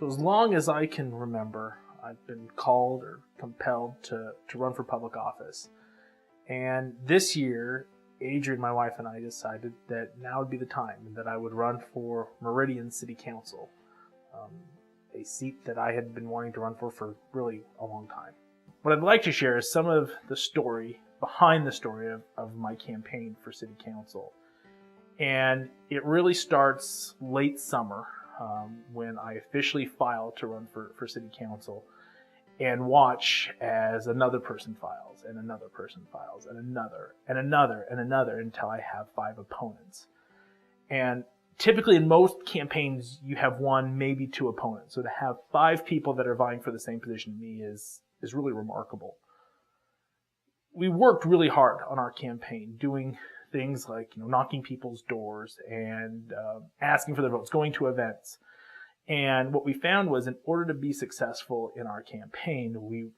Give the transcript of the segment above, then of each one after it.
So as long as I can remember, I've been called or compelled to run for public office. And this year, Adrian, my wife, and I decided that now would be the time that I would run for Meridian City Council, a seat that I had been wanting to run for really a long time. What I'd like to share is some of the story behind the story of my campaign for City Council. And it really starts late summer when I officially filed to run for City Council, and watch as another person files, and another person files, and another, and another, and another, until I have 5 opponents. And typically in most campaigns, you have 1, maybe 2 opponents. So to have 5 people that are vying for the same position to me is really remarkable. We worked really hard on our campaign, doing things like knocking people's doors and asking for their votes, going to events. And what we found was, in order to be successful in our campaign, we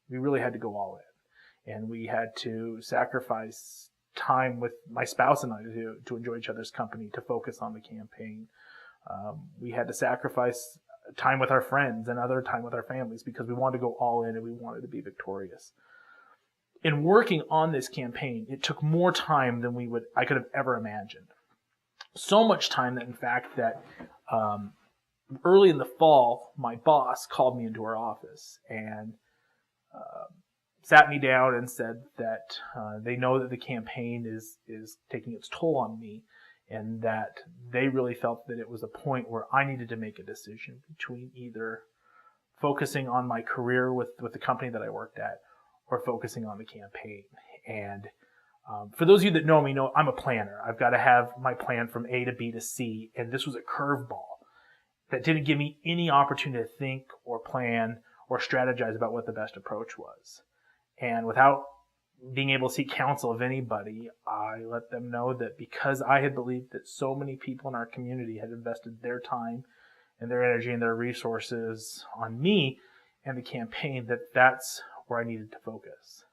really had to go all in. And we had to sacrifice time with my spouse and I to enjoy each other's company, to focus on the campaign. We had to sacrifice time with our friends and other time with our families because we wanted to go all in and we wanted to be victorious. In working on this campaign, it took more time than I could have ever imagined. So much time that, in fact, that early in the fall, my boss called me into her office and sat me down and said that they know that the campaign is taking its toll on me, and that they really felt that it was a point where I needed to make a decision between either focusing on my career with the company that I worked at or focusing on the campaign. And for those of you that know me, know I'm a planner. I've got to have my plan from A to B to C, and this was a curveball that didn't give me any opportunity to think or plan or strategize about what the best approach was. And without being able to seek counsel of anybody, I let them know that because I had believed that so many people in our community had invested their time and their energy and their resources on me and the campaign, that's where I needed to focus.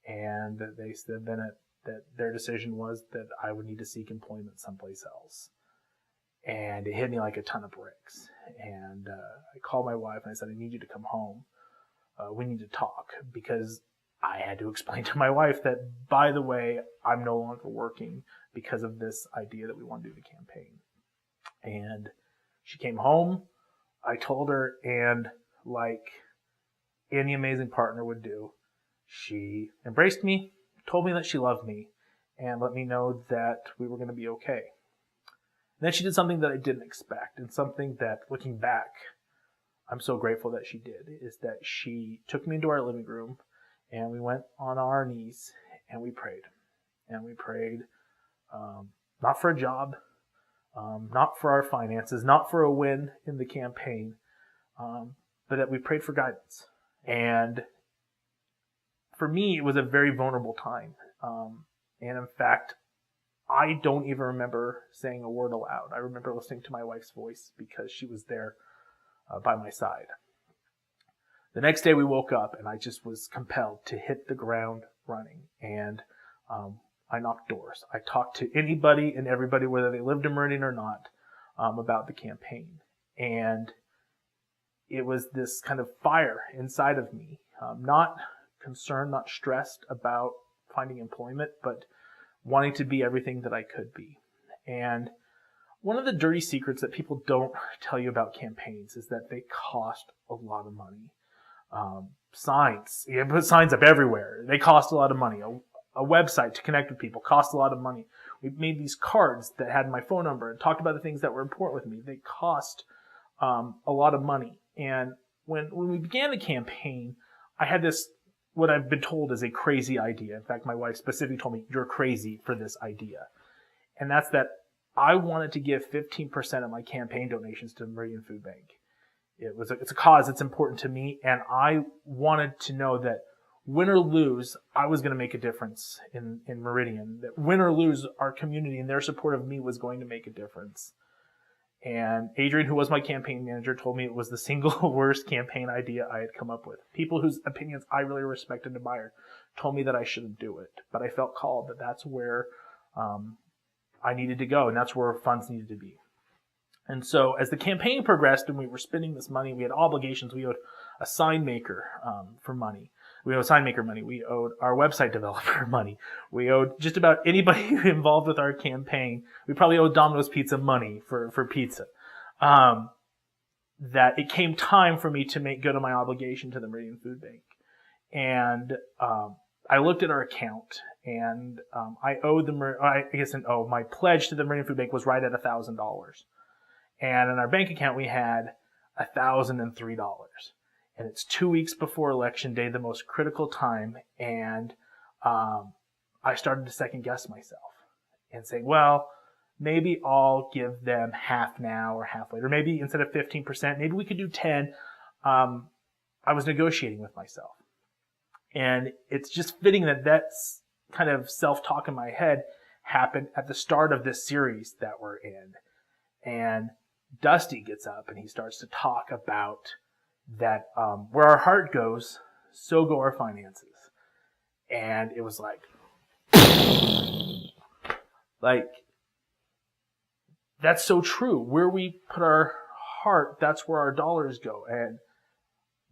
And they said then that their decision was that I would need to seek employment someplace else. And it hit me like a ton of bricks. And I called my wife and I said, I need you to come home. We need to talk, because I had to explain to my wife that, by the way, I'm no longer working because of this idea that we want to do the campaign. And she came home. I told her, and like any amazing partner would do, she embraced me, told me that she loved me, and let me know that we were going to be okay. And then she did something that I didn't expect, and something that, looking back, I'm so grateful that she did, is that she took me into our living room and we went on our knees and we prayed. And we prayed not for a job, not for our finances, not for a win in the campaign, but that we prayed for guidance. And for me, it was a very vulnerable time. And in fact, I don't even remember saying a word aloud. I remember listening to my wife's voice because she was there by my side. The next day we woke up and I just was compelled to hit the ground running. And I knocked doors. I talked to anybody and everybody, whether they lived in Meridian or not, about the campaign. And it was this kind of fire inside of me, not concerned, not stressed about finding employment, but wanting to be everything that I could be. And one of the dirty secrets that people don't tell you about campaigns is that they cost a lot of money. Signs, you put signs up everywhere. They cost a lot of money. A website to connect with people costs a lot of money. We made these cards that had my phone number and talked about the things that were important with me. They cost a lot of money. And when we began the campaign, I had this, what I've been told is a crazy idea. In fact, my wife specifically told me, you're crazy for this idea. And that's that I wanted to give 15% of my campaign donations to the Meridian Food Bank. It's a cause that's important to me, and I wanted to know that win or lose, I was going to make a difference in Meridian. That win or lose, our community and their support of me was going to make a difference. And Adrian, who was my campaign manager, told me it was the single worst campaign idea I had come up with. People whose opinions I really respect and admire told me that I shouldn't do it. But I felt called that that's where I needed to go, and that's where funds needed to be. And so as the campaign progressed and we were spending this money, we had obligations. We owed a sign maker for money. We owed sign maker money. We owed our website developer money. We owed just about anybody involved with our campaign. We probably owed Domino's Pizza money for pizza. That it came time for me to make good on my obligation to the Meridian Food Bank. And I looked at our account, and I owed my pledge to the Meridian Food Bank was right at $1,000. And in our bank account, we had $1,003. And it's 2 weeks before Election Day, the most critical time. And I started to second guess myself and say, well, maybe I'll give them half now or half later. Maybe instead of 15%, maybe we could do 10. I was negotiating with myself. And it's just fitting that that's kind of self-talk in my head happened at the start of this series that we're in. And Dusty gets up and he starts to talk about that where our heart goes, so go our finances. And it was like, that's so true. Where we put our heart, that's where our dollars go. And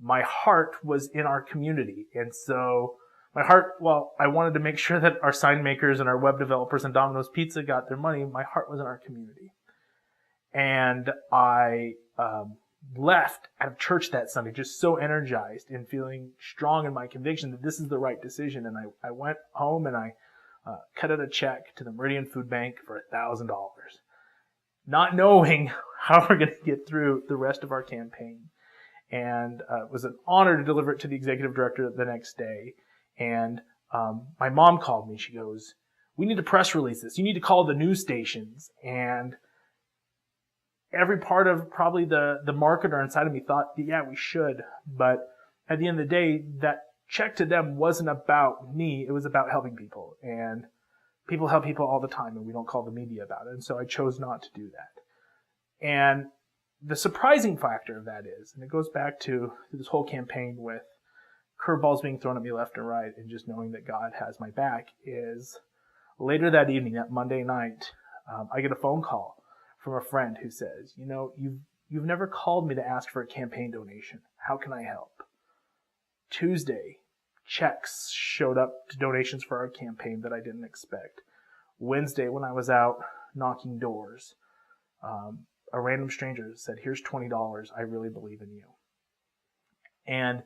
my heart was in our community. And so my heart, well, I wanted to make sure that our sign makers and our web developers and Domino's Pizza got their money. My heart was in our community. And I left out of church that Sunday just so energized and feeling strong in my conviction that this is the right decision. And I went home and I cut out a check to the Meridian Food Bank for $1,000, not knowing how we're going to get through the rest of our campaign. And it was an honor to deliver it to the executive director the next day. And my mom called me. She goes, we need to press release this. You need to call the news stations. And every part of probably the marketer inside of me thought, yeah, we should. But at the end of the day, that check to them wasn't about me. It was about helping people. And people help people all the time, and we don't call the media about it. And so I chose not to do that. And the surprising factor of that is, and it goes back to this whole campaign with curveballs being thrown at me left and right and just knowing that God has my back, is later that evening, that Monday night, I get a phone call from a friend who says, you've never called me to ask for a campaign donation. How can I help? Tuesday, checks showed up to donations for our campaign that I didn't expect. Wednesday, when I was out knocking doors, a random stranger said, here's $20. I really believe in you. And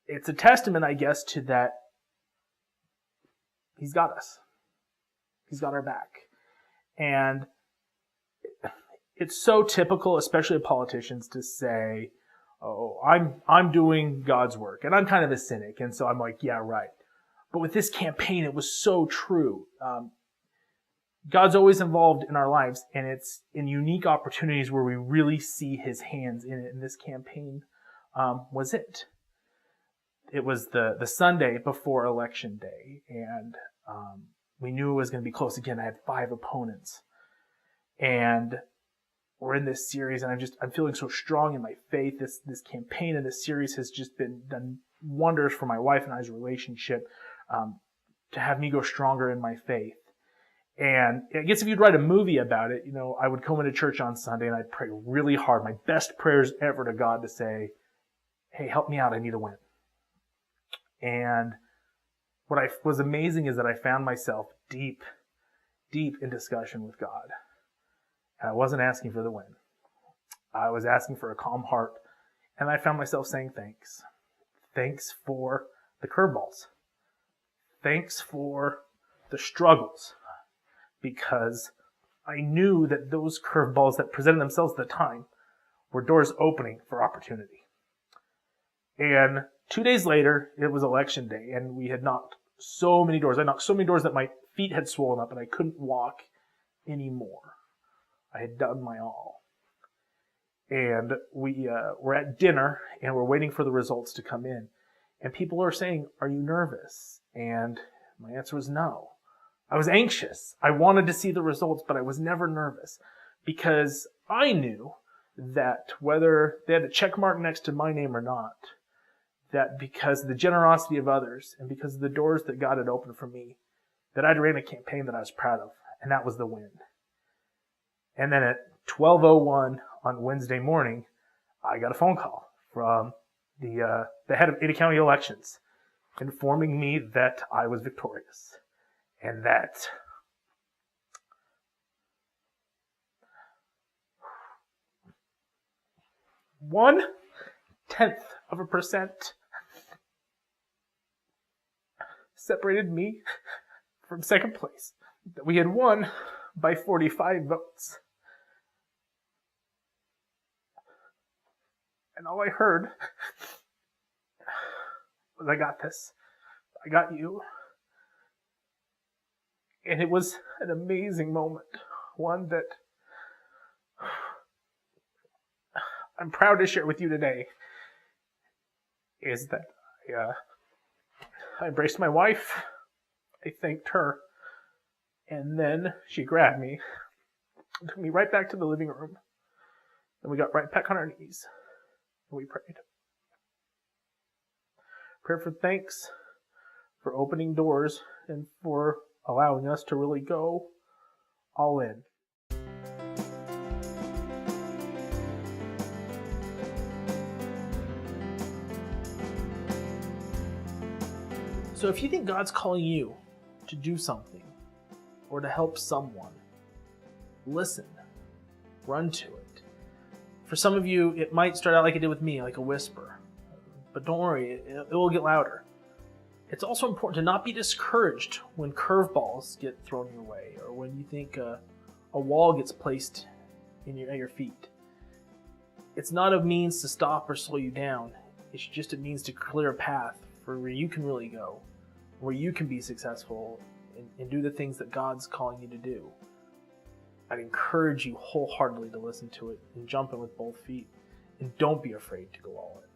it's a testament, I guess, to that he's got us. He's got our back. And it's so typical, especially of politicians, to say, oh, I'm doing God's work. And I'm kind of a cynic. And so I'm like, yeah, right. But with this campaign, it was so true. God's always involved in our lives, and it's in unique opportunities where we really see his hands in it. And this campaign was it. It was the Sunday before Election Day, and we knew it was going to be close again. I had 5 opponents. And we're in this series, and I'm feeling so strong in my faith. This campaign and this series has just done wonders for my wife and I's relationship, to have me go stronger in my faith. And I guess if you'd write a movie about it, I would come into church on Sunday and I'd pray really hard, my best prayers ever to God, to say, hey, help me out. I need a win. And what was amazing is that I found myself deep in discussion with God. And I wasn't asking for the win. I was asking for a calm heart. And I found myself saying thanks. Thanks for the curveballs. Thanks for the struggles. Because I knew that those curveballs that presented themselves at the time were doors opening for opportunity. And 2 days later, it was Election Day, and we had knocked so many doors. I knocked so many doors that my feet had swollen up and I couldn't walk anymore. I had done my all. And we were at dinner, and we're waiting for the results to come in. And people are saying, are you nervous? And my answer was no. I was anxious. I wanted to see the results, but I was never nervous, because I knew that whether they had a check mark next to my name or not, that because of the generosity of others and because of the doors that God had opened for me, that I'd ran a campaign that I was proud of, and that was the win. And then at 12:01 on Wednesday morning, I got a phone call from the head of Ada County elections informing me that I was victorious and that 0.1% separated me from second place. That we had won by 45 votes. And all I heard was, I got this. I got you. And it was an amazing moment. One that I'm proud to share with you today is that I embraced my wife. I thanked her. And then she grabbed me, took me right back to the living room. And we got right back on our knees. And we prayed. Prayer for thanks, for opening doors, and for allowing us to really go all in. So if you think God's calling you to do something or to help someone, listen, run to it. For some of you, it might start out like it did with me, like a whisper. But don't worry, it will get louder. It's also important to not be discouraged when curveballs get thrown your way or when you think a wall gets placed at your feet. It's not a means to stop or slow you down. It's just a means to clear a path for where you can really go, where you can be successful and do the things that God's calling you to do. I'd encourage you wholeheartedly to listen to it and jump in with both feet. And don't be afraid to go all in.